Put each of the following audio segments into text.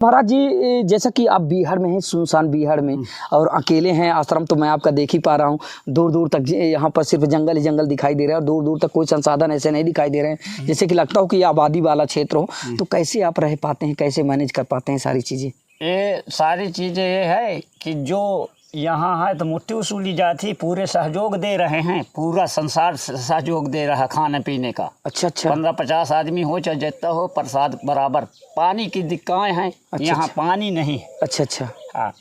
महाराज जी, जैसा कि आप बिहार में हैं, सुनसान बिहार में, और अकेले हैं, आश्रम तो मैं आपका देख ही पा रहा हूँ। दूर दूर तक यहाँ पर सिर्फ जंगल ही जंगल दिखाई दे रहा है और दूर दूर तक कोई संसाधन ऐसे नहीं दिखाई दे रहे हैं, जैसे कि लगता हो कि ये आबादी वाला क्षेत्र हो। तो कैसे आप रह पाते हैं, कैसे मैनेज कर पाते हैं सारी चीज़ें? ये सारी चीज़ें ये है कि जो यहाँ है तो मुट्ठी उसूली जाती, पूरे सहयोग दे रहे हैं, पूरा संसार सहयोग दे रहा है खाने पीने का। अच्छा अच्छा। 15-50 आदमी हो चाहे जितना हो, प्रसाद बराबर। पानी की दिक्कतें हैं, अच्छा, यहाँ अच्छा। पानी नहीं। अच्छा अच्छा। हाँ,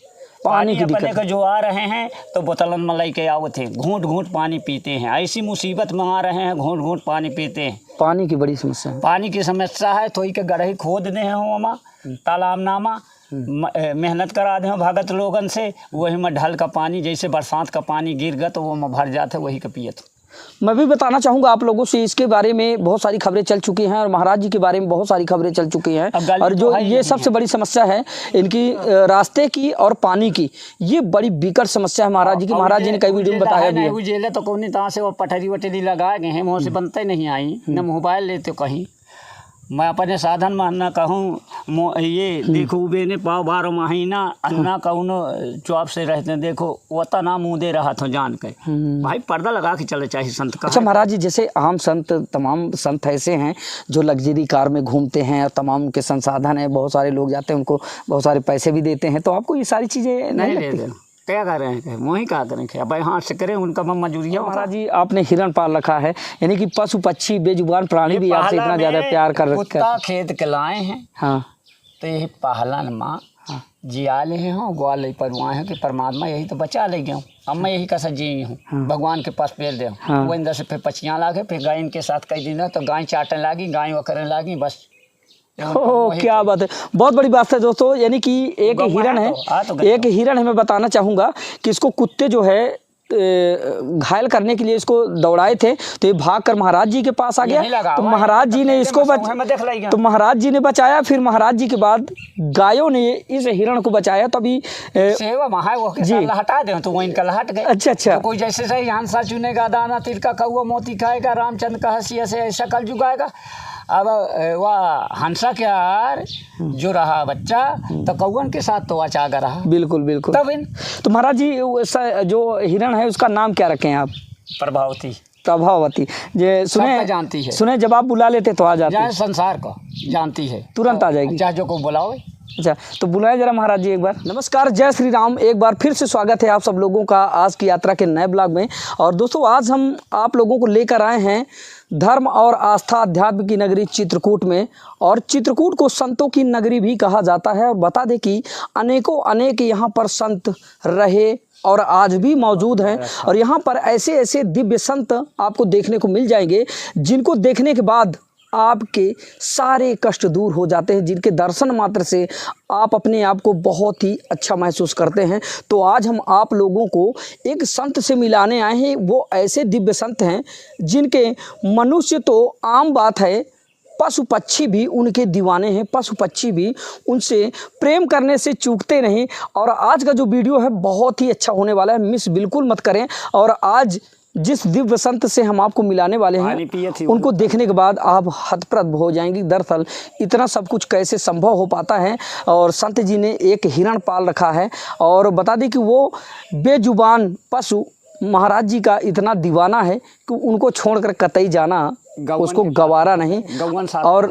पानी की अपने दिक्कत को जो आ रहे हैं तो बोतलन में लेके आओ थे, घूंट घूंट पानी पीते हैं। ऐसी मुसीबत में आ रहे हैं, घूंट घूंट पानी पीते हैं। पानी की बड़ी समस्या है। पानी की समस्या है, थोड़ी के गढ़ही खोद दे हैं वहाँ तालाब नामा, मेहनत करा दे भगत लोगन से, वही में ढल का पानी, जैसे बरसात का पानी गिर गया तो वो में भर जाते, वही का पियत। मैं भी बताना चाहूँगा आप लोगों से, इसके बारे में बहुत सारी खबरें चल चुकी हैं और महाराज जी के बारे में बहुत सारी खबरें चल चुकी हैं। और जो ये सबसे बड़ी समस्या है इनकी, रास्ते की और पानी की, ये बड़ी विकट समस्या है महाराज जी की। महाराज जी ने कई वीडियो में बताया भी है। उजेले तो कौन तहाँ से वो पटरी वटरी लगाए गए हैं, वहाँ से बनते नहीं आई, न मोबाइल लेते कहीं। मैं अपने साधन में अन्ना कहूँ, ये देखो बेने पाव 12 महीना अन्ना कहूँ चौप से रहते हैं, देखो वो तना मुँह दे रहा था जान के। भाई पर्दा लगा के चले चाहिए संत का। अच्छा महाराज जी, जैसे आम संत, तमाम संत ऐसे हैं जो लग्जरी कार में घूमते हैं और तमाम उनके संसाधन है, बहुत सारे लोग जाते हैं, उनको बहुत सारे पैसे भी देते हैं, तो आपको ये सारी चीज़ें नहीं लगती? क्या कर रहे हैं, वही क्या करें, भाई हाथ से करें, उनका मजूरी है। महाराज जी, आपने हिरण पाल रखा है, यानी कि पशु पक्षी बेजुबान प्राणी भी आपसे इतना ज़्यादा प्यार कर रखा है। कुत्ता खेत के लाए हैं। हाँ, तो यही पहलन माँ जिया ले हैं, ग्वाल परवाए हैं कि परमात्मा यही तो बचा ले गया हूँ। अब मैं यही कैसा जी हूँ, भगवान के पास पेल दे। वो अंदर से फिर पचियाँ लागे, फिर गाय इनके साथ कई दिन तो गाय चाटने लगी, गाय वो करने लगी, बस। ओह क्या बात है, बहुत बड़ी बात है दोस्तों। यानी कि एक हिरण है, एक हिरण है। मैं बताना चाहूँगा कि इसको कुत्ते जो है घायल करने के लिए इसको दौड़ाए थे, तो ये भाग कर महाराज जी के पास आ गया। तो महाराज जी ने इसको तो महाराज जी ने बचाया। फिर महाराज जी के बाद गायों ने इस हिरण को बचाया। तभी सेवा जी हटा दे तो वो इनका लहट गए। अच्छा अच्छा। तो कोई जैसे सही हंसा चुनेगा, दाना तिलका कौआ मोती खाएगा, रामचंद्र का हंसी से ऐसा कल जुगाएगा। अब वह हंसा क्या जो रहा बच्चा, तो कौवन के साथ तो अचागा रहा। बिल्कुल बिल्कुल। तब तो महाराज जी, जो हिरण है उसका नाम क्या रखे हैं आप? प्रभावती। प्रभावती। जे सुने जानती है, सुने जब आप बुला लेते तो आ जाती है। संसार को जानती है, तुरंत आ जाएगी, चाहे जो को बुलाओ। अच्छा, तो बुलाए जरा महाराज जी एक बार। नमस्कार, जय श्री राम। एक बार फिर से स्वागत है आप सब लोगों का आज की यात्रा के नए ब्लॉग में। और दोस्तों, आज हम आप लोगों को लेकर आए हैं धर्म और आस्था अध्यात्म की नगरी चित्रकूट में। और चित्रकूट को संतों की नगरी भी कहा जाता है। और बता दें कि अनेकों अनेक यहाँ पर संत रहे और आज भी मौजूद हैं। और यहाँ पर ऐसे ऐसे दिव्य संत आपको देखने को मिल जाएंगे जिनको देखने के बाद आपके सारे कष्ट दूर हो जाते हैं, जिनके दर्शन मात्र से आप अपने आप को बहुत ही अच्छा महसूस करते हैं। तो आज हम आप लोगों को एक संत से मिलाने आए हैं। वो ऐसे दिव्य संत हैं जिनके मनुष्य तो आम बात है, पशु पक्षी भी उनके दीवाने हैं, पशु पक्षी भी उनसे प्रेम करने से चूकते नहीं। और आज का जो वीडियो है बहुत ही अच्छा होने वाला है, मिस बिल्कुल मत करें। और आज जिस दिव्य संत से हम आपको मिलाने वाले हैं, उनको देखने के बाद आप हतप्रभ हो जाएंगी। दरअसल इतना सब कुछ कैसे संभव हो पाता है। और संत जी ने एक हिरण पाल रखा है। और बता दें कि वो बेजुबान पशु महाराज जी का इतना दीवाना है कि उनको छोड़कर कतई जाना उसको गवारा नहीं। और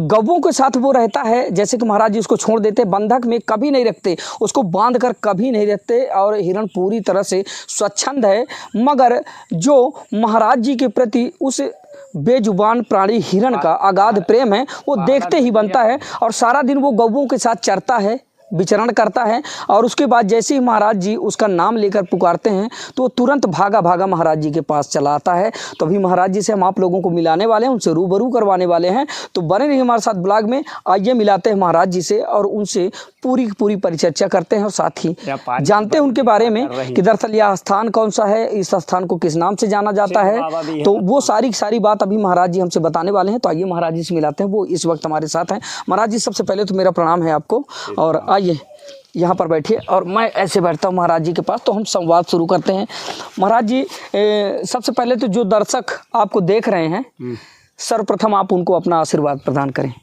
गौवों के साथ वो रहता है, जैसे कि महाराज जी उसको छोड़ देते, बंधक में कभी नहीं रखते, उसको बांध कर कभी नहीं रखते। और हिरण पूरी तरह से स्वच्छंद है। मगर जो महाराज जी के प्रति उस बेजुबान प्राणी हिरण का अगाध प्रेम है, वो देखते ही बनता है। और सारा दिन वो गौवों के साथ चरता है, विचरण करता है। और उसके बाद जैसे ही महाराज जी उसका नाम लेकर पुकारते हैं तो तुरंत भागा भागा महाराज जी के पास चला आता है। तो अभी महाराज जी से हम आप लोगों को मिलाने वाले हैं, उनसे रूबरू करवाने वाले हैं। तो बने रहिए हमारे साथ ब्लॉग में। आइए मिलाते हैं महाराज जी से और उनसे पूरी की पूरी परिचर्चा करते हैं और साथ ही जानते हैं उनके बारे में कि दरअसल यह स्थान कौन सा है, इस स्थान को किस नाम से जाना जाता है। तो वो सारी बात अभी महाराज जी हमसे बताने वाले हैं। तो आइए महाराज जी से मिलाते हैं, वो इस वक्त हमारे साथ हैं। महाराज जी, सबसे पहले तो मेरा प्रणाम है आपको। और आइए यहाँ पर बैठिए और मैं ऐसे बैठता हूँ महाराज जी के पास। तो हम संवाद शुरू करते हैं। महाराज जी, सबसे पहले तो जो दर्शक आपको देख रहे हैं, सर्वप्रथम आप उनको अपना आशीर्वाद प्रदान करें।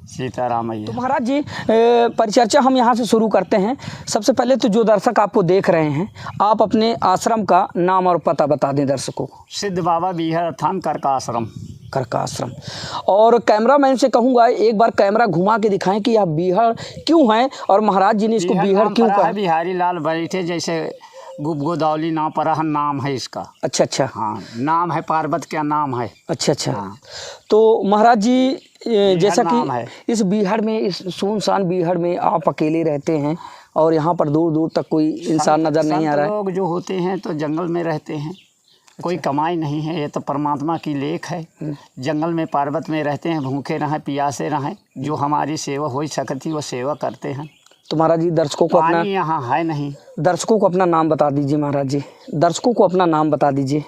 सीताराम तो मैया। महाराज जी परिचर्चा हम यहाँ से शुरू करते हैं। सबसे पहले तो जो दर्शक आपको देख रहे हैं, आप अपने आश्रम का नाम और पता बता दें दर्शकों को। सिद्ध बाबा बिहार थान करका आश्रम। करका आश्रम। और कैमरामैन से कहूँगा एक बार कैमरा घुमा के दिखाएं कि यह बीहड़ क्यों है और महाराज जी ने इसको बीहड़ क्यों कहा। बिहारी लाल बैठे जैसे गोदावली नाम पर नाम है इसका। अच्छा अच्छा। हाँ, नाम है पार्वती का नाम है। अच्छा अच्छा। हाँ। तो महाराज जी जैसा नाम है। कि इस बीहड़ में, इस सुनसान बीहड़ में आप अकेले रहते हैं और यहाँ पर दूर दूर तक कोई इंसान नज़र नहीं आ रहा है। लोग जो होते हैं तो जंगल में रहते हैं। कोई कमाई नहीं है, ये तो परमात्मा की लेख है। जंगल में पार्वत में रहते हैं, भूखे रहें प्यासे रहें, जो हमारी सेवा हो सकती वो सेवा करते हैं। तो महाराज जी दर्शकों को अपना, यहाँ है नहीं, दर्शकों को अपना नाम बता दीजिए। महाराज जी दर्शकों को अपना नाम बता दीजिए।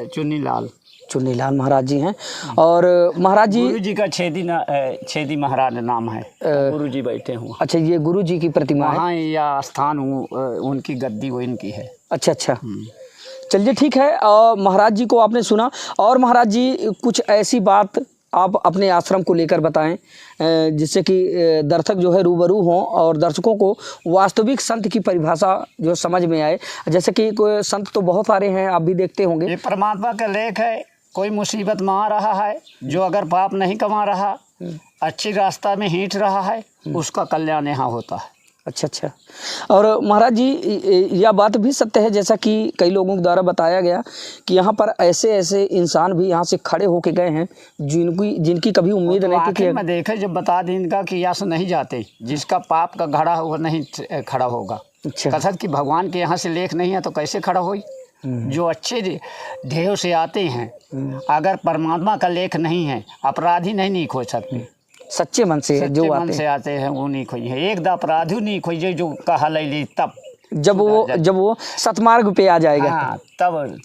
चुन्नीलाल। चुन्नीलाल महाराज जी हैं। और महाराज जी, गुरु जी का छेदी महाराज नाम है। गुरु जी बैठे हुए। अच्छा, ये गुरु जी की प्रतिमा है। हाँ, या स्थान उनकी गद्दी वो इनकी है। अच्छा अच्छा। चलिए ठीक है। और महाराज जी को आपने सुना, और महाराज जी कुछ ऐसी बात आप अपने आश्रम को लेकर बताएं जिससे कि दर्शक जो है रूबरू हों और दर्शकों को वास्तविक संत की परिभाषा जो समझ में आए। जैसे कि कोई संत तो बहुत सारे हैं, आप भी देखते होंगे। ये परमात्मा का लेख है। कोई मुसीबत में आ रहा है, जो अगर पाप नहीं कमा रहा, अच्छी रास्ता में हिंट रहा है, उसका कल्याण यहाँ होता है। अच्छा अच्छा। और महाराज जी यह बात भी सत्य है, जैसा कि कई लोगों के द्वारा बताया गया कि यहाँ पर ऐसे ऐसे इंसान भी यहाँ से खड़े होके गए हैं जिनकी कभी उम्मीद नहीं थी। मैं देखे जब बता दें इनका कि यहाँ से नहीं जाते, जिसका पाप का घड़ा हो वो नहीं खड़ा होगा। अच्छा। कसरत कि भगवान के यहाँ से लेख नहीं है तो कैसे खड़ा होई। जो अच्छे ध्येय से आते हैं, अगर परमात्मा का लेख नहीं है, अपराधी नहीं खो सकते। सच्चे मन से जो आते हैं वो नहीं खोई है। एक दा अपराधी नहीं खोई जो कहा ले तब जब वो सतमार्ग पे आ जाएगा। हाँ, तब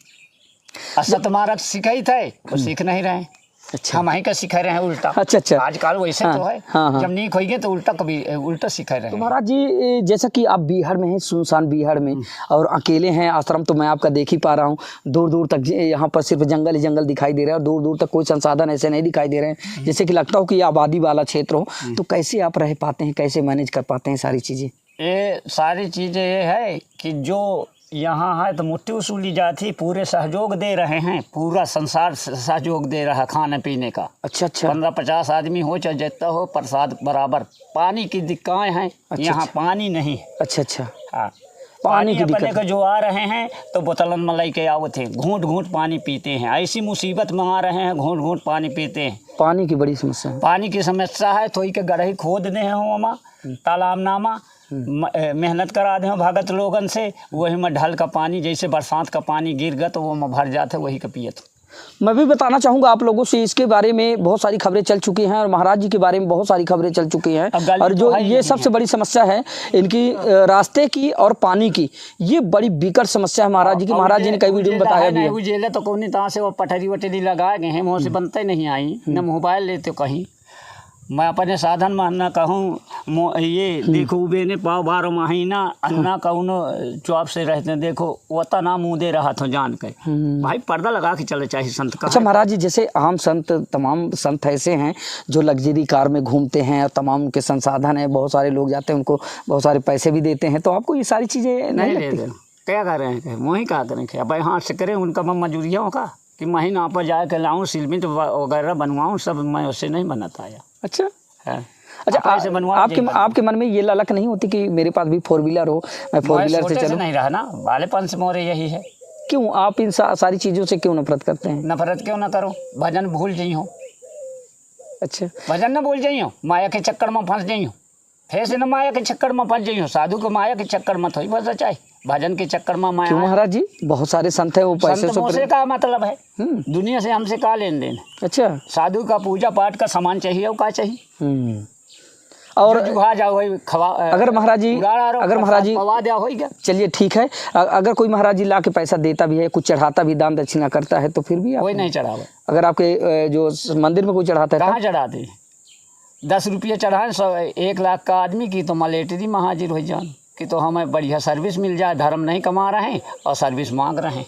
सतमार्ग सिखाई थे वो सीख नहीं रहे। अच्छा, हम ही का सिखा रहे हैं उल्टा। अच्छा अच्छा। आजकल वैसे तो है। हाँ। जब नहीं खोएंगे तो उल्टा सिखा रहे हैं। तो महाराज जी जैसा कि आप बीहड़ में हैं, सुनसान बीहड़ में, और अकेले हैं, आश्रम तो मैं आपका देख ही पा रहा हूँ। दूर दूर तक यहाँ पर सिर्फ जंगल ही जंगल दिखाई दे रहा है और दूर दूर तक कोई संसाधन ऐसे नहीं दिखाई दे रहे हैं जैसे कि लगता हो कि ये आबादी वाला क्षेत्र हो। तो कैसे आप रह पाते हैं, कैसे मैनेज कर पाते हैं सारी चीज़ें? ये सारी चीज़ें ये है कि जो यहाँ है तो मुट्ठी वसूली जाती, पूरे सहयोग दे रहे हैं, पूरा संसार सहयोग दे रहा है खाने पीने का। अच्छा अच्छा। 15-50 आदमी हो चाहे जितना हो, प्रसाद बराबर। पानी की दिक्कतें हैं। अच्छा, यहाँ पानी नहीं। अच्छा अच्छा। हाँ, पानी की अपने को जो आ रहे हैं तो बोतलन में लेके आओ थे, घूंट घूंट पानी पीते हैं। ऐसी मुसीबत में आ रहे हैं, घूंट घूंट पानी पीते हैं। पानी की बड़ी समस्या है। पानी की समस्या है। तो के गढ़े खोद दे हैं वहाँ, तालाब नामा मेहनत करा दे भगत लोगन से, वही में ढल का पानी, जैसे बरसात का पानी गिर गया तो वो में भर जाते, वही का पियत। मैं भी बताना चाहूँगा आप लोगों से, इसके बारे में बहुत सारी खबरें चल चुकी हैं और महाराज जी के बारे में बहुत सारी खबरें चल चुकी हैं। और जो ये सबसे बड़ी समस्या है इनकी रास्ते की और पानी की, ये बड़ी बिकट समस्या है महाराज जी की। महाराज जी ने कई वीडियो में बताया भी है। उजेले तो कौन तरह से वो पटरी वटरी लगाए गए हैं, वहाँ से बनते नहीं आई, न मोबाइल लेते कहीं। मैं अपने साधन मानना कहूँ, ये देखो बेने पाव 12 महीना अन्ना कौनो चौप से रहते हैं। देखो वो तना मुँह दे रहा था जान के। भाई पर्दा लगा के चले चाहिए संत का। अच्छा महाराज जी, जैसे आम संत, तमाम संत ऐसे हैं जो लग्जरी कार में घूमते हैं और तमाम उनके संसाधन है, बहुत सारे लोग जाते हैं, उनको बहुत सारे पैसे भी देते हैं, तो आपको ये सारी चीज़ें नहीं लगती? क्या कर रहे हैं, वही क्या करें, भाई हाँ से करें उनका मजूरियों का कि महीना पर जा के लाऊँ, सीमेंट वगैरह बनवाऊँ, सब मैं उससे नहीं बनाता आया। अच्छा है। अच्छा, आपके मन में ये ललक नहीं होती कि मेरे पास भी 4 व्हीलर हो, मैं 4 व्हीलर से चलूं? नहीं रहा ना, वालेपन से मोरे यही है। क्यों आप इन सारी चीज़ों से क्यों नफरत करते हैं? नफरत क्यों ना करो, भजन भूल जाइ हो। अच्छा, भजन ना भूल जाइ हो, माया के चक्कर में फंस जाइ हो। फिर से न माया के चक्कर में फंस जाइ हो। साधु को माया के चक्कर में थोड़ी फंस जाए, भजन के चक्कर में माया। क्यों महाराज जी, बहुत सारे संत है वो पैसे से का मतलब है, दुनिया से हमसे का लेन देन। अच्छा, साधु का पूजा पाठ का सामान चाहिए, वो का चाहिए। और अगर महाराज जी चलिए ठीक है, अगर कोई महाराज जी ला के पैसा देता भी है, कुछ चढ़ाता भी, दान दक्षिणा करता है, तो फिर भी कोई नहीं चढ़ावा। अगर आपके जो मंदिर में कोई चढ़ाता है, कहाँ चढ़ाते? 10 रुपये चढ़ाएं 1 लाख का आदमी की, तो मलेटरी में हाजिर हो जान कि तो हमें बढ़िया सर्विस मिल जाए। धर्म नहीं कमा रहे हैं और सर्विस मांग रहे हैं,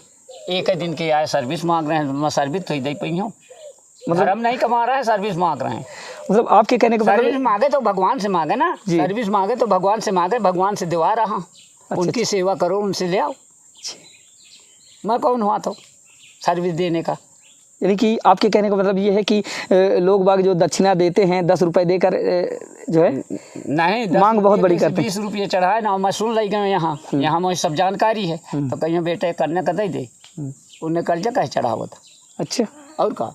एक दिन के आए सर्विस मांग रहे हैं, मैं सर्विस तो ही दे पाई हूँ। धर्म नहीं कमा रहे हैं, सर्विस मांग रहे हैं। मतलब आपके कहने का सर्विस मतलब मांगे तो भगवान से मांगे ना, जी। सर्विस मांगे तो भगवान से मांगे, भगवान से दिवा रहा हूँ, उनकी सेवा करो, उनसे ले आओ। मैं कौन हुआ तो सर्विस देने का? यानी कि आपके कहने का मतलब ये है कि लोग बाग जो दक्षिणा देते हैं 10 रुपए देकर जो है नहीं, मांग बहुत बड़ी करते हैं। 20 रुपये चढ़ाए ना, मैं सुन रही गए यहाँ मुझे सब जानकारी है। तो कहीं बेटे करने का दे उन्हें कर्जा कहे चढ़ा हुआ था। अच्छा, और का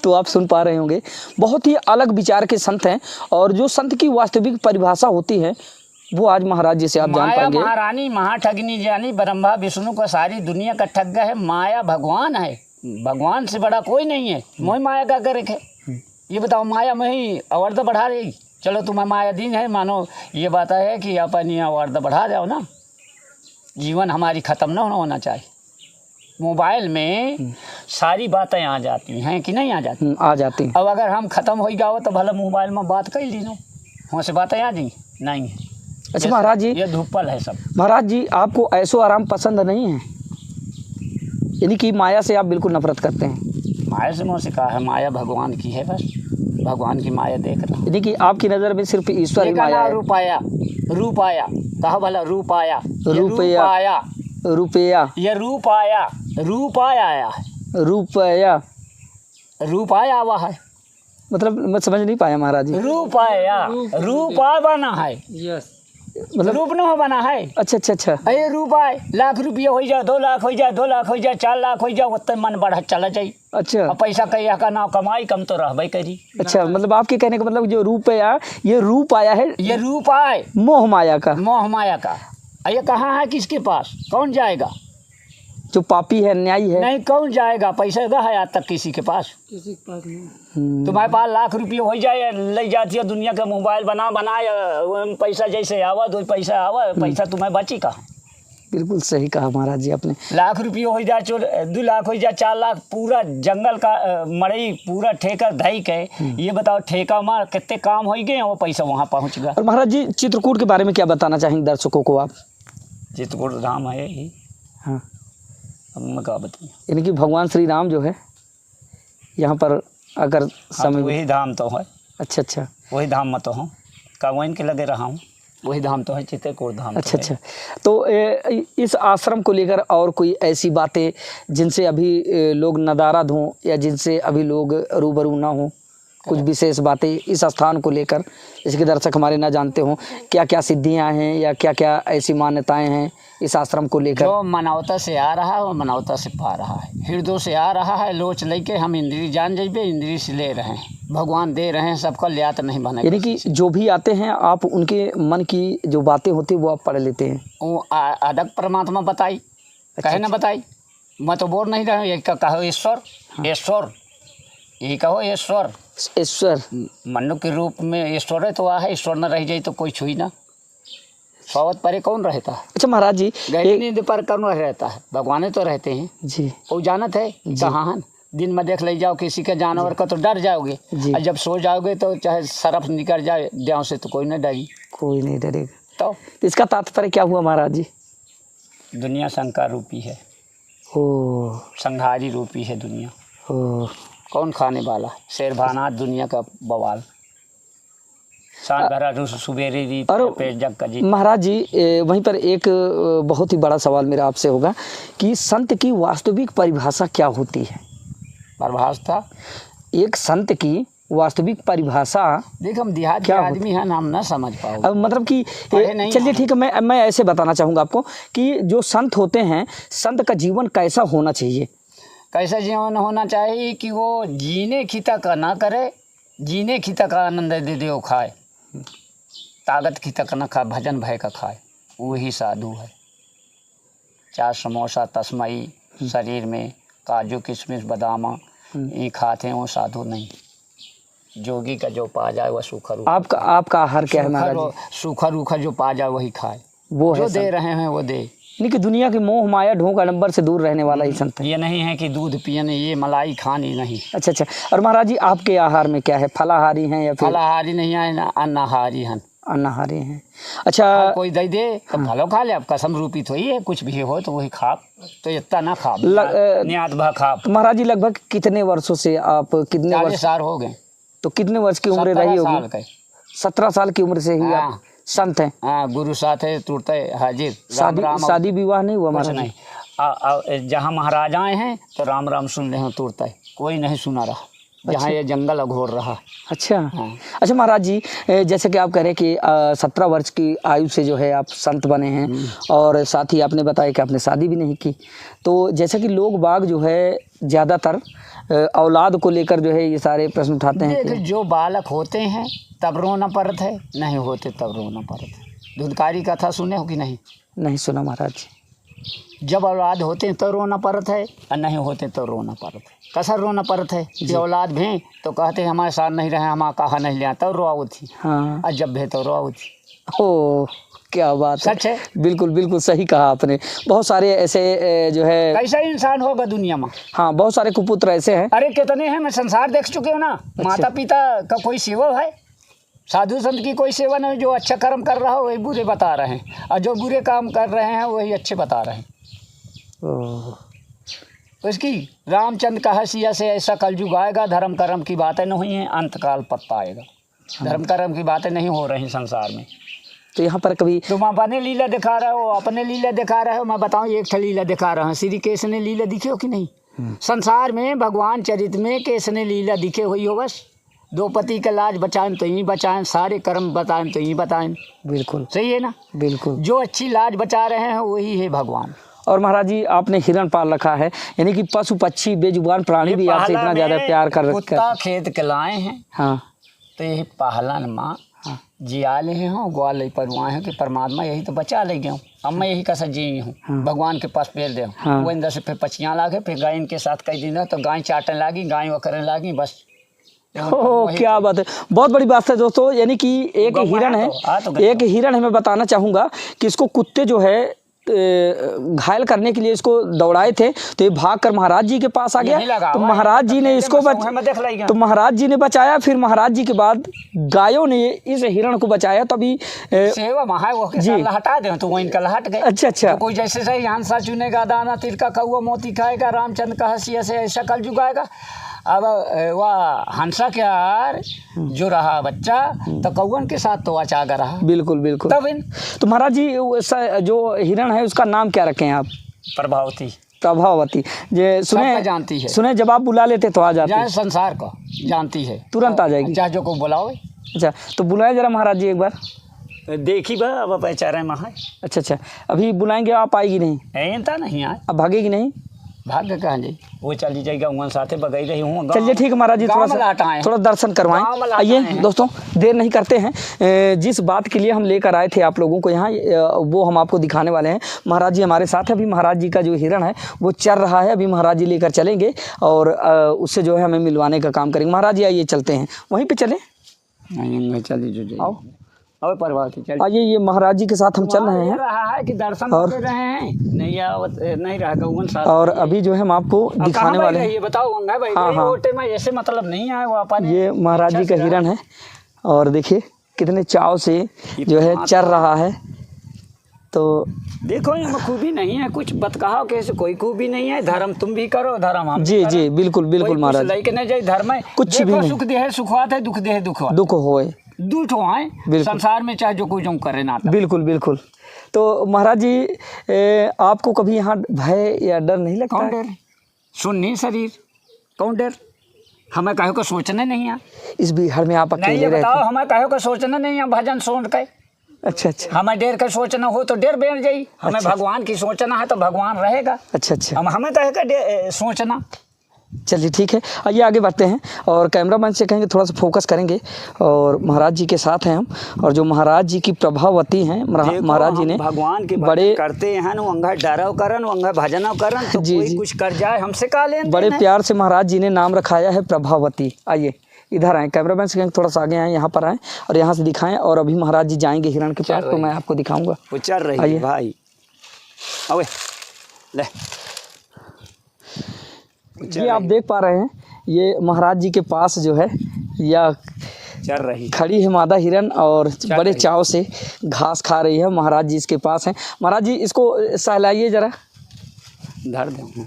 तो आप सुन पा रहे होंगे, बहुत ही अलग विचार के संत हैं। और जो संत की वास्तविक परिभाषा होती है वो आज महाराज जी से आप जान माया पाएंगे। महारानी महाठगनी जानी, ब्रह्मा विष्णु को सारी दुनिया का ठग है। माया भगवान है, भगवान से बड़ा कोई नहीं है। मोह माया का करे है, ये बताओ, माया में ही अवर्ध बढ़ा रही। चलो तुम्हें माया दीन है, मानो ये बात है कि अपनी अवर्ध बढ़ा जाओ ना, जीवन हमारी ख़त्म ना होना चाहिए। मोबाइल में सारी बातें आ जाती हैं कि नहीं आ जाती? आ जाती हैं। अब अगर हम ख़त्म हो जाओ तो भला मोबाइल में बात कर ली नो, वहाँ से बातें आ जाएंगी नहीं। अच्छा महाराज जी, ये धूपल है सब। महाराज जी आपको ऐसो आराम पसंद नहीं है, यानी कि माया से आप बिल्कुल नफरत करते हैं? माया से मुझसे कहा है, माया भगवान की है, बस भगवान की माया देख रहा। यानी कि आपकी नज़र में सिर्फ ईश्वर ही देखा माया ना, है। रूप आया, रूप आया, कहा भला रूप आया, ये रुपया। रूप आया, रुपया, ये रूप आया, रूप आया है, रुपया, रूप आया हुआ है, मतलब मैं समझ नहीं पाया महाराज जी। रूप आया, रूप आ बना है, मतलब रूप न हो बना है। अच्छा अच्छा अच्छा, अरे रूप आए, लाख रुपया हो जाए, 2 लाख हो जाए, 2 लाख हो जाए, 4 लाख हो जाए, उतने मन बढ़ा चला जाए। अच्छा अब पैसा कहिया का ना कमाई, कम तो रहबे करी। अच्छा, मतलब आपके कहने का मतलब जो रूप आया, ये रूप आया है ये रूप आए मोह माया का, मोह माया का। ये कहाँ है, किसके पास, कौन जाएगा? जो पापी है, अन्यायी है। नहीं, कौन जाएगा? पैसा है आज तक किसी के पास? तुम्हारे पास लाख रुपये हो जाए, ले जाती है दुनिया का मोबाइल बना पैसा जैसे आवा, 2 पैसा आवा, पैसा तुम्हें बची कहाँ? बिल्कुल सही कहा महाराज जी आपने। लाख रुपये हो जाए, 2 लाख हो जाए, 4 लाख, पूरा जंगल का मड़ई पूरा ठेका धई के, ये बताओ ठेका में कितने काम हो गए, वो पैसा वहाँ पहुँच गया। और महाराज जी चित्रकूट के बारे में क्या बताना चाहेंगे दर्शकों को आप? चित्रकूट धाम है ही। हाँ, अब मैं क्या बताऊँ? यानी कि भगवान श्री राम जो है यहाँ पर अगर समय। वही धाम तो है। अच्छा अच्छा, वही धाम में तो हूँ, कावन के लगे रहा हूँ, वही धाम तो है, चित्रकूट धाम। अच्छा अच्छा। तो इस आश्रम को लेकर और कोई ऐसी बातें जिनसे अभी लोग नदारद हों या जिनसे अभी लोग रूबरू ना हों, कुछ विशेष बातें इस स्थान को लेकर, इसके दर्शक हमारे ना जानते हों, क्या क्या सिद्धियां हैं या क्या क्या ऐसी मान्यताएं हैं इस आश्रम को लेकर? जो मनौता से आ रहा है वो मनौता से पा रहा है, हृदय से आ रहा है, लोच लेके हम इंद्री जान जाइए, इंद्री से ले रहे हैं, भगवान दे रहे हैं, सबका लियात नहीं बने। यानी कि जो भी आते हैं आप उनके मन की जो बातें होती हैं वो आप पढ़ लेते हैं? वो अदक परमात्मा बताई, कहे ना बताई, मैं तो बोल नहीं रहा हूँ। ये कहो ईश्वर, ईश्वर, यही कहो ईश्वर, ईश्वर मनुष्य के रूप में ईश्वर है, तो आ है, ईश्वर न रह जाए तो कोई छुई ना, सौवत परे कौन रहता है? अच्छा महाराज जी, गहरी नींद पर कौन रहता है? भगवान तो रहते हैं जी, वो जानत है कहाँ है। दिन में देख ले जाओ किसी के जानवर का तो डर जाओगे, और जब सो जाओगे तो चाहे सरफ निकल जाए देह से तो कोई नहीं डरी, कोई नहीं डरेगा। तो इसका तात्पर्य क्या हुआ महाराज जी? दुनिया शंकर रूपी है, ओ संहारी रूपी है दुनिया। ओ, कौन खाने वाला? शेरभानात दुनिया का बवाल, सात भरा सुबेरे दी पेट जग का जी। महाराज जी वहीं पर एक बहुत ही बड़ा सवाल मेरा आपसे होगा कि संत की वास्तविक परिभाषा क्या होती है? परिभाषा, एक संत की वास्तविक परिभाषा। देख हम देहात के आदमी हैं, हम ना समझ पाओ। अब मतलब कि चलिए ठीक है, मैं ऐसे बताना चाहूँगा आपको कि जो संत होते हैं, संत का जीवन कैसा होना चाहिए? कैसा जीवन होना चाहिए कि वो जीने की तक ना करे, जीने की तक आनंद दे दे वो खाए, ताकत की तक न खाए, भजन भय का खाए, वही साधु है। चार समोसा तस्मई शरीर में काजू किशमिश बादाम ये खाते हैं, वो साधु नहीं। जोगी का जो पा जाए वह सूखा रूखा। आपका आहार क्या है महाराज जी? सूखा रूखा जो पा जाए वही खाए, वो जो है दे रहे हैं वो दे। यानी कि दुनिया के मोह माया ढोंग आडंबर से दूर रहने वाला ही संत है। ये नहीं है कि दूध पियने, ये मलाई खानी नहीं। अच्छा अच्छा। और महाराज जी आपके आहार में क्या है? फलाहारी हैं या फिर? फलाहारी नहीं है ना अन्नाहारी हैं। अनाहारे हैं। अच्छा, कोई दे दे तो भलो खा ले, अब कसम रूपी थोड़ी है, कुछ भी हो तो वही खा, तो इतना ना खा, नियात भा खा। तो महाराज जी लगभग कितने वर्षों से आप, कितने 40 वर्ष साल हो गए। तो कितने वर्ष की उम्र रही होगी? 17 साल की उम्र से ही आप संत हैं? हाँ, गुरु साथ है टूटते हाजिर। शादी विवाह नहीं हुआ महाराज? नहीं, जहाँ महाराजाएं हैं तो राम राम सुन रहे हैं तुरता है, कोई नहीं सुना रहा। जहाँ ये जंगल अघोर रहा। अच्छा। हाँ। अच्छा महाराज जी, जैसे कि आप कह रहे हैं कि 17 वर्ष की आयु से जो है आप संत बने हैं, और साथ ही आपने बताया कि आपने शादी भी नहीं की, तो जैसे कि लोग बाग जो है ज़्यादातर औलाद को लेकर जो है ये सारे प्रश्न उठाते हैं कि जो बालक होते हैं तब रोना पड़ता है, नहीं होते तब रोना पड़ता है। धुतकारी कथा सुने हो कि नहीं? नहीं सुना महाराज जी। जब औलाद होते हैं तो रोना पड़ता है, और नहीं होते तो रोना पड़ता है। कसर रोना पड़ता है कि औलाद भें तो कहते हैं हमारे साथ नहीं रहे, हम कहा नहीं लिया, तब रोआ थी। हाँ। और जब भे तो रोआ थी। ओ, क्या बात है। सच है। बिल्कुल बिल्कुल सही कहा आपने। बहुत सारे ऐसे जो है, कैसा इंसान होगा दुनिया में। हाँ, बहुत सारे कुपुत्र ऐसे हैं। अरे कितने हैं, मैं संसार देख चुके हूँ ना। माता पिता का कोई सेवा है, साधु संत की कोई सेवा नहीं। जो अच्छा कर्म कर रहा हो वही बुरे बता रहे हैं, और जो बुरे काम कर रहे हैं वही अच्छे बता रहे हैं। उसकी रामचंद्र का हसिया से ऐसा कलयुग आएगा, धर्म कर्म की बातें नहीं है, अंतकाल पत्ता आएगा। धर्म कर्म की बातें नहीं हो रही संसार में। तो यहाँ पर कभी तुम अपने लीला दिखा रहे हो, अपने लीला दिखा रहे हो। मैं बताऊँ, एक लीला दिखा रहा हूँ। श्री कृष्ण ने लीला दिखे हो कि नहीं? संसार में भगवान चरित्र में कृष्ण ने लीला दिखे हुई हो। बस दो पति का लाज बचाएं तो यही बचाएं, सारे कर्म बताएं तो यही बताएं। बिल्कुल सही है ना? बिल्कुल। जो अच्छी लाज बचा रहे हैं वही है भगवान। और महाराज जी, आपने हिरण पाल रखा है, यानी कि पशु पक्षी बेजुबान प्राणी भी आपसे इतना ज़्यादा प्यार कर रखा है। कुत्ता खेत के लाए हैं। हाँ। तो यही पहलन माँ जिया ले हूँ, ग्वाल परवाए हैं कि परमात्मा यही तो बचा ले गया हूँ। अब मैं यही कैसा जी हूँ। भगवान के पास पेल दे। वो अंदर से फिर पचियाँ लागे, फिर गाय इनके साथ कई दिन तो गाय चाटने लगी, गाय वो करने लगी। बस ओह, क्या बात है, बहुत बड़ी बात है दोस्तों। यानी कि एक हिरण है, एक हिरण है। मैं बताना चाहूँगा कि इसको कुत्ते जो है घायल करने के लिए इसको दौड़ाए थे, तो ये भाग कर महाराज जी के पास आ गया। तो महाराज जी ने इसको तो महाराज जी ने बचाया। फिर महाराज जी के बाद गायों ने इस हिरण को बचाया। तभी सेवा महा वो जी हटा दे तो वो इनका हट गए। अच्छा अच्छा। तो कोई जैसे सही हंसा चुनेगा, दाना तिलका कौआ मोती खाएगा, रामचंद्र का हंसिया से ऐसा कल जुगाएगा। अब वह हंसा के यार जो रहा बच्चा तो कौवन के साथ तो अचागा रहा। बिल्कुल बिल्कुल। तब तो महाराज जी, जो हिरण है उसका नाम क्या रखे हैं आप? प्रभावती। प्रभावती। ये सुने जानती है, सुने जब आप बुला लेते तो आ जाती है। संसार को जानती है, तुरंत आ जाएगी, चाहे जो को बुलाओ। अच्छा, तो बुलाए जरा महाराज जी एक बार। देखी बा अब पहचान महा। अच्छा अच्छा, अभी बुलाएंगे, आप आएगी नहीं? नहीं आए। अब भागेगी नहीं? भाग कहाँ जाए, वो चली जाएगा वहाँ साथे बगई रही हूँ। चलिए ठीक है महाराज जी, थोड़ा दर्शन करवाएं। आइए दोस्तों, देर नहीं करते हैं। जिस बात के लिए हम लेकर आए थे आप लोगों को यहाँ, वो हम आपको दिखाने वाले हैं। महाराज जी हमारे साथ है। अभी महाराज जी का जो हिरण है वो चल रहा है। अभी महाराज जी लेकर चलेंगे और उससे जो है हमें मिलवाने का काम करेंगे। महाराज जी आइए, चलते हैं, वहीं पर चलें। चलिए आओ और प्रभावती चल। आइए, ये महाराज जी के साथ हम चल रहे हैं। रहा है कि दर्शन और कर रहे हैं, नहीं रहा। और अभी जो है हम आपको दिखाने वाले हैं। ये बताओ भाई, हाँ, में ऐसे मतलब नहीं आए वो अपन। ये महाराज जी का हिरण है, और देखिए कितने चाव से जो है चल रहा है। तो देखो, ये खूबी नहीं है कुछ बत कहा कैसे, कोई खूबी नहीं है। धर्म तुम भी करो, धर्म हम जी जी बिल्कुल बिल्कुल महाराज। लेके नहीं जाए धर्म है कुछ भी नहीं। सुख दे है सुखवात है, दुख दे है दुख होए दूठ है संसार में, चाहे जो कोई जो करे ना। बिल्कुल बिल्कुल। तो महाराज जी, आपको कभी यहाँ भय या डर नहीं लगता? कौन डर? सुननी शरीर, कौन डर? हमें कहो को सोचने नहीं है। इस बिहार में आप अकेले रहते? बताओ, हमें कहो को सोचना नहीं है, भजन सुन के। अच्छा अच्छा। हमें डेर का सोचना हो तो डेर बैठ जाई। हमें भगवान की सोचना है तो भगवान रहेगा। अच्छा अच्छा। हमें कहे का सोचना। चलिए ठीक है, आइए आगे बढ़ते हैं। और कैमरामैन से कहेंगे थोड़ा सा फोकस करेंगे। और महाराज जी के साथ हैं हम, और जो महाराज जी की प्रभावती हैं, महाराज जी ने भगवान के बड़े करते हैं, वंगा डराव करन, वंगा भजन करन, तो कोई कुछ कर जाए हमसे का लेन। बड़े प्यार से महाराज जी ने नाम रखाया है प्रभावती। आइए इधर आएँ, कैमरामैन से कहेंगे थोड़ा सा आगे आएँ, यहाँ पर आएँ और यहाँ से दिखाएं। और अभी महाराज जी जाएंगे हिरण के पास, तो मैं आपको दिखाऊंगा। वो चल रही है भाई। अबे ले, ये आप देख पा रहे हैं, ये महाराज जी के पास जो है, या चल रही खड़ी है मादा हिरन और बड़े चाव से घास खा रही है। महाराज जी इसके पास हैं। महाराज जी इसको सहलाइए जरा। धर दो।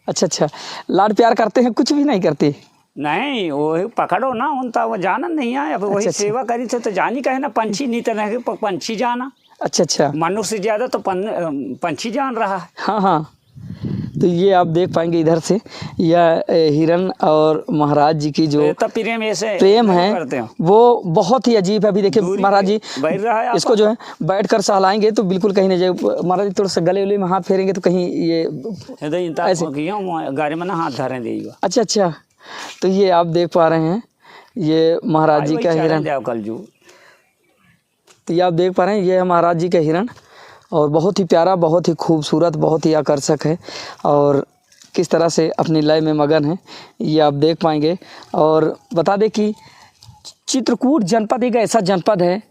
अच्छा अच्छा, लाड प्यार करते हैं, कुछ भी नहीं करते? नहीं वो पकड़ो ना उनता वो जाना नहीं है। अब वही अच्छा। सेवा करी थे तो जानी कहे ना, पंछी नहीं तो नहीं पंछी जाना। अच्छा अच्छा, मनुष्य से ज्यादा तो पंछी जान रहा है। हाँ हाँ। तो ये आप देख पाएंगे इधर से यह हिरन और महाराज जी की जो तो प्रेम ऐसे प्रेम है करते हो, वो बहुत ही अजीब है। अभी देखिए महाराज जी बैठ रहा है इसको जो है बैठ कर सहलाएंगे तो बिल्कुल कहीं नहीं जाए। महाराज जी थोड़ा सा गले उले में हाथ फेरेंगे तो कहीं ये ऐसे गाड़ी में ना हाथ धरे देगा। अच्छा अच्छा, तो ये आप देख पा रहे हैं ये महाराज जी का हिरन। कल जो तो ये आप देख पा रहे हैं ये है महाराज जी का हिरन और बहुत ही प्यारा, बहुत ही खूबसूरत, बहुत ही आकर्षक है और किस तरह से अपनी लय में मगन है ये आप देख पाएंगे। और बता दें कि चित्रकूट जनपद एक ऐसा जनपद है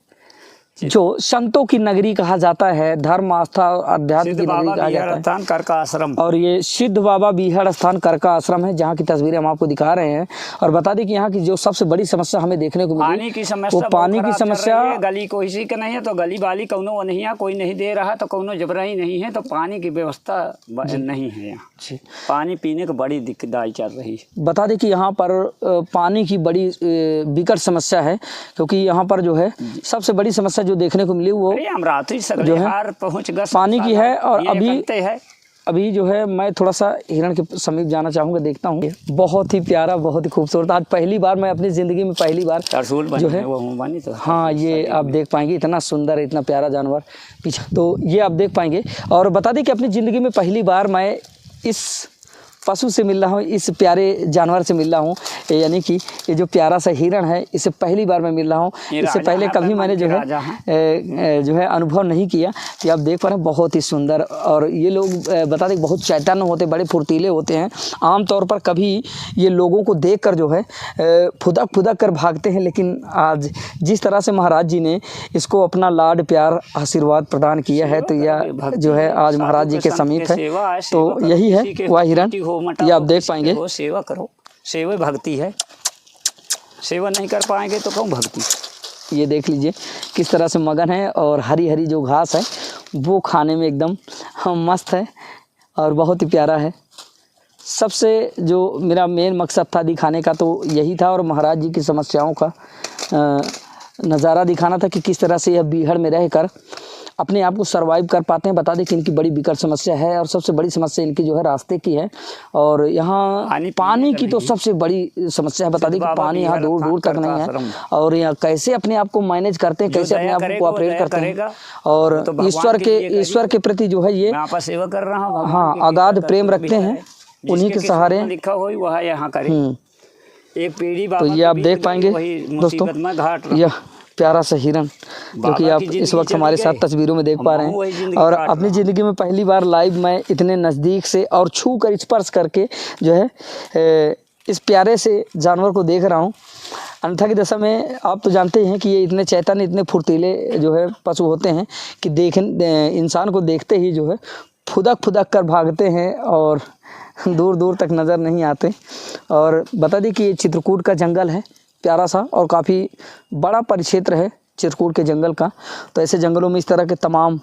जो संतों की नगरी कहा जाता है, धर्म आस्था और अध्यात्म की नगरी कहा जाता है। करका आश्रम और ये सिद्ध बाबा बीहड़ स्थान करका आश्रम है जहाँ की तस्वीरें हम आपको दिखा रहे हैं। और बता दें कि यहाँ की जो सबसे बड़ी समस्या हमें देखने को मिली पानी की समस्या, वो पानी की समस्या। गली कोई सी का नहीं है तो गली वाली कौनो वो नहीं है, कोई नहीं दे रहा तो कौनो जबराई नहीं है, तो पानी की व्यवस्था नहीं है यहाँ। पानी पीने को बड़ी दिक्कतदायी चल रही है। बता दें कि यहाँ पर पानी की बड़ी विकट समस्या है क्योंकि यहाँ पर जो है सबसे बड़ी समस्या जो देखने को मिली वो हम रात्रि जो है पहुँच गए पानी की है। और है अभी जो है मैं थोड़ा सा हिरण के समीप जाना चाहूँगा, देखता हूँ। बहुत ही प्यारा, बहुत ही खूबसूरत। आज पहली बार मैं अपनी ज़िंदगी में पहली बार जो है तो हाँ ये आप देख पाएंगे, इतना सुंदर, इतना प्यारा जानवर पीछे, तो ये आप देख पाएंगे। और बता दें कि अपनी ज़िंदगी में पहली बार मैं इस पशु से मिल रहा हूँ, इस प्यारे जानवर से मिल रहा हूँ, यानी कि ये जो प्यारा सा हिरण है इसे पहली बार मैं मिल रहा हूँ। इससे पहले कभी मैंने जो है अनुभव नहीं किया। कि आप देख पा रहे हैं बहुत ही सुंदर। और ये लोग बता दें बहुत चैतन्य होते, बड़े फुर्तीले होते हैं। आमतौर पर कभी ये लोगों को देख कर जो है फुदक फुदक कर भागते हैं, लेकिन आज जिस तरह से महाराज जी ने इसको अपना लाड प्यार आशीर्वाद प्रदान किया है तो यह जो है आज महाराज जी के समीप है। तो यही है वह हिरण, ये आप देख पाएंगे। सेवा करो, सेवा भक्ति है, सेवा नहीं कर पाएंगे तो कौन भक्ति। ये देख लीजिए किस तरह से मगन है और हरी हरी जो घास है वो खाने में एकदम मस्त है और बहुत ही प्यारा है। सबसे जो मेरा मेन मकसद था दिखाने का तो यही था और महाराज जी की समस्याओं का नज़ारा दिखाना था कि किस तरह से यह बीहड़ में रहकर अपने आप को सर्वाइव कर पाते हैं। बता दें कि इनकी बड़ी विकट समस्या है और सबसे बड़ी समस्या इनकी जो है रास्ते की है। और यहाँ पानी की तो सबसे बड़ी समस्या है। बता दें कि पानी यहाँ दूर दूर तक नहीं है और यहाँ कैसे अपने आप को मैनेज करते हैं, कैसे अपने आप को कोऑपरेट करते हैं। और ईश्वर के प्रति जो है ये सेवा कर रहा हूँ, हाँ अगाध प्रेम रखते हैं, उन्हीं के सहारे लिखा हो वह यहाँ करे। एक पीढ़ी तो ये आप देख पाएंगे दोस्तों यह प्यारा सा हिरन जो कि आप इस वक्त हमारे साथ तस्वीरों में देख पा रहे हैं। और अपनी ज़िंदगी में पहली बार लाइव मैं इतने नज़दीक से और छू कर स्पर्श करके जो है इस प्यारे से जानवर को देख रहा हूँ। अन्यथा की दशा में आप तो जानते हैं कि ये इतने चैतन्य, इतने फुर्तीले जो है पशु होते हैं कि इंसान को देखते ही जो है फुदक फुदक कर भागते हैं और दूर दूर तक नज़र नहीं आते। और बता दें कि ये चित्रकूट का जंगल है, प्यारा सा और काफ़ी बड़ा परिक्षेत्र है चित्रकूट के जंगल का। तो ऐसे जंगलों में इस तरह के तमाम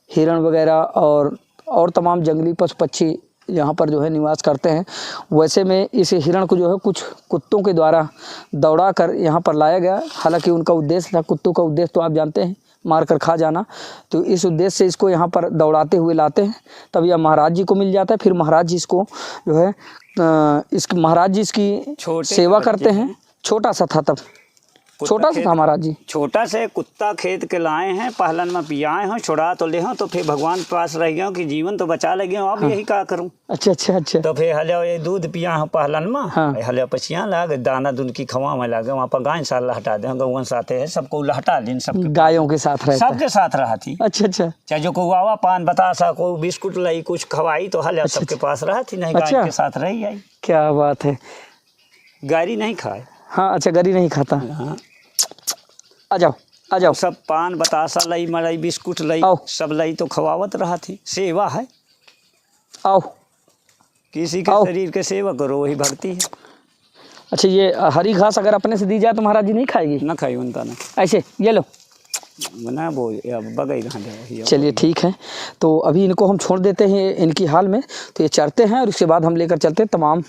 हिरण वगैरह और तमाम जंगली पशु पक्षी यहाँ पर जो है निवास करते हैं। वैसे में इस हिरण को जो है कुछ कुत्तों के द्वारा दौड़ा कर यहाँ पर लाया गया। हालांकि उनका उद्देश्य था, कुत्तों का उद्देश्य तो आप जानते हैं मार कर खा जाना, तो इस उद्देश्य से इसको यहाँ पर दौड़ाते हुए लाते हैं। तब यह महाराज जी को मिल जाता है। फिर महाराज जी इसको जो है महाराज जी इसकी सेवा करते हैं। छोटा सा था तब, छोटा सा था महाराज जी, छोटा से कुत्ता खेत के लाए हैं, पहलन में पियाए हो, छुड़ा तो ले हो, तो फिर भगवान के पास रह गया कि जीवन तो बचा ले गया। अब यही क्या करूं। अच्छा अच्छा अच्छा। तो फिर हले ये दूध पिया हो पहलन में, हाँ। हले पछिया लाग दाना दूध की खवा में लागे, वहाँ पर गाय साल हटा दे, गौवन साथे है, सबको हटा दिन, सबके गायों के साथ रहता है, सबके साथ रहा थी। अच्छा अच्छा। चाहे जो कोवा पान बतासा को बिस्कुट लाई कुछ खवाई तो हले सबके पास रहा थी, नहीं गाय के साथ रही आई। क्या बात है। गारी नहीं खाए। हाँ अच्छा, गरी नहीं खाता। हाँ। आ जाओ आ जाओ। सब पान बतासा लाई, मलाई बिस्कुट लाई, सब लाई तो खवावत रहा थी। सेवा है, आओ किसी के शरीर के सेवा करो वही भक्ति है। अच्छा, ये हरी घास अगर अपने से दी जाए तो महाराज जी नहीं खाएगी? ना खाई उनका ना ऐसे ये लो। ना वो बगई कहाँ जाए। चलिए ठीक है, तो अभी इनको हम छोड़ देते हैं इनकी हाल में, तो ये चरते हैं और उसके बाद हम लेकर चलते हैं तमाम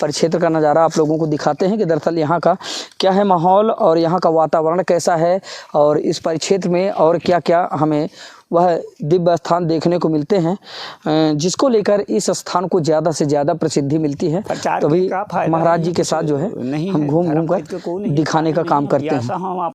परिक्षेत्र का नज़ारा आप लोगों को दिखाते हैं कि दरअसल यहाँ का क्या है माहौल और यहाँ का वातावरण कैसा है और इस परिक्षेत्र में और क्या क्या हमें वह दिव्य स्थान देखने को मिलते हैं जिसको लेकर इस स्थान को ज़्यादा से ज़्यादा प्रसिद्धि मिलती है। तो अभी महाराज जी के साथ जो है हम घूम घूम कर दिखाने का काम करते हैं।